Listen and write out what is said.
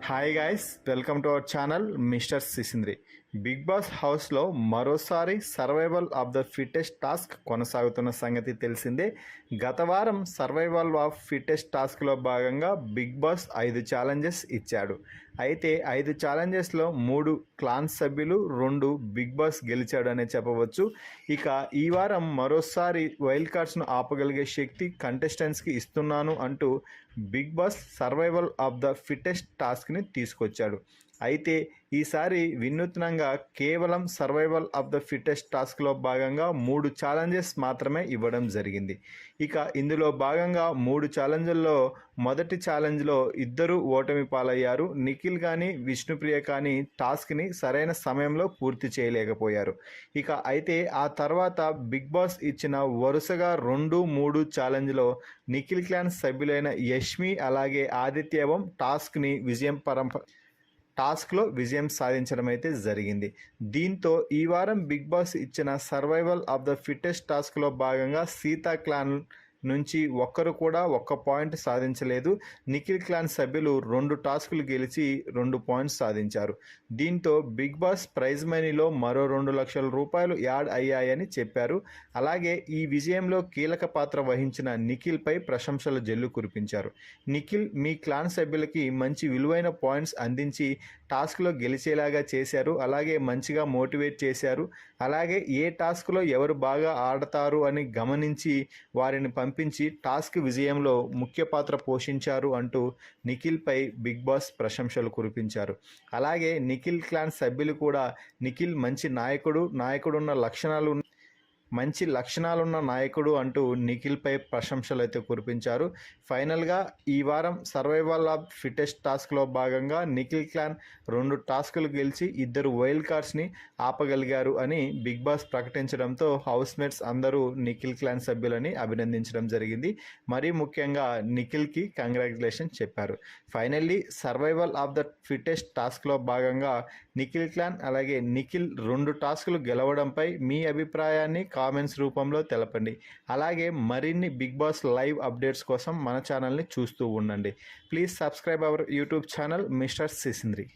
Hi guys, welcome to our channel mister Sisindri. Bigg Boss హౌస్లో మరోసారి survival of the fittest task కొనసాగుతున్న సంగతి తెలిసిందే. గత వారం సర్వైవల్ ఆఫ్ ఫిట్టెస్ట్ టాస్క్లో భాగంగా బిగ్ బాస్ 5 ఛాలెంజెస్ ఇచ్చాడు. అయితే 5 ఛాలెంజెస్లో 3 క్లాన్ సభ్యులు, 2 బిగ్ బాస్ గెలిచాడు అనే చెప్పవచ్చు. ఇక ఈ వారం మరోసారి వైల్డ్ కార్డ్స్ను ఆపగలిగే శక్తి కంటెస్టెంట్స్కి ఇస్తున్నాను అంటూ big boss survival of the fittest టాస్క్ని తీసుకొచ్చాడు. అయితే ఈసారి వినూత్నంగా కేవలం సర్వైవల్ ఆఫ్ ద ఫిట్టెస్ట్ టాస్క్లో భాగంగా 3 ఛాలెంజెస్ మాత్రమే ఇవ్వడం జరిగింది. ఇక ఇందులో భాగంగా 3 ఛాలెంజ్ల్లో మొదటి ఛాలెంజ్లో ఇద్దరు ఓటమి పాలయ్యారు. నిఖిల్ కానీ విష్ణుప్రియ కానీ టాస్క్ని సరైన సమయంలో పూర్తి చేయలేకపోయారు. ఇక అయితే ఆ తర్వాత బిగ్ బాస్ ఇచ్చిన వరుసగా 2, 3 ఛాలెంజ్లో నిఖిల్ క్లాన్ సభ్యులైన యష్మి అలాగే ఆదిత్యవం టాస్క్లో విజయం సాధించడం అయితే జరిగింది. దీంతో ఈ వారం బిగ్ బాస్ ఇచ్చిన సర్వైవల్ ఆఫ్ ద ఫిట్టెస్ట్ టాస్క్లో భాగంగా సీతా క్లాన్ నుంచి ఒక్కరు కూడా ఒక్క పాయింట్ సాధించలేదు. నిఖిల్ క్లాన్ సభ్యులు 2 టాస్కులు గెలిచి 2 పాయింట్స్ సాధించారు. దీంతో బిగ్ బాస్ ప్రైజ్ మనీలో మరో 2 లక్షల రూపాయలు యాడ్ అయ్యాయని చెప్పారు. అలాగే ఈ విజయంలో కీలక పాత్ర వహించిన నిఖిల్పై ప్రశంసల జల్లు కురిపించారు. నిఖిల్ మీ క్లాన్ సభ్యులకి మంచి విలువైన పాయింట్స్ అందించి టాస్క్లో గెలిచేలాగా చేశారు. అలాగే మంచిగా మోటివేట్ చేశారు. అలాగే ఏ టాస్క్లో ఎవరు బాగా ఆడతారు అని గమనించి వారిని పంపించి టాస్క్ విజయంలో ముఖ్య పాత్ర పోషించారు అంటూ నిఖిల్పై బిగ్ బాస్ ప్రశంసలు కురిపించారు. అలాగే నిఖిల్ క్లాన్ సభ్యులు కూడా నిఖిల్ మంచి మంచి లక్షణాలున్న నాయకుడు అంటూ నిఖిల్పై ప్రశంసలు అయితే కురిపించారు. ఫైనల్గా ఈ వారం సర్వైవల్ ఆఫ్ ఫిట్టెస్ట్ టాస్క్లో భాగంగా నిఖిల్ క్లాన్ 2 టాస్కులు గెలిచి 2 వైల్డ్ కార్డ్స్ని ఆపగలిగారు అని బిగ్ బాస్ ప్రకటించడంతో హౌస్మేట్స్ అందరూ నిఖిల్ క్లాన్ సభ్యులని అభినందించడం జరిగింది. మరీ ముఖ్యంగా నిఖిల్కి కంగ్రాచులేషన్స్ చెప్పారు. Finally survival of the fittest టాస్క్లో భాగంగా నిఖిల్ క్లాన్ అలాగే నిఖిల్ 2 టాస్కులు గెలవడంపై మీ అభిప్రాయాన్ని కామెంట్స్ రూపంలో తెలపండి. అలాగే మరిన్ని బిగ్ బాస్ లైవ్ అప్డేట్స్ కోసం మన ఛానల్ని చూస్తూ ఉండండి. Please subscribe our YouTube channel mister సిసింద్రి.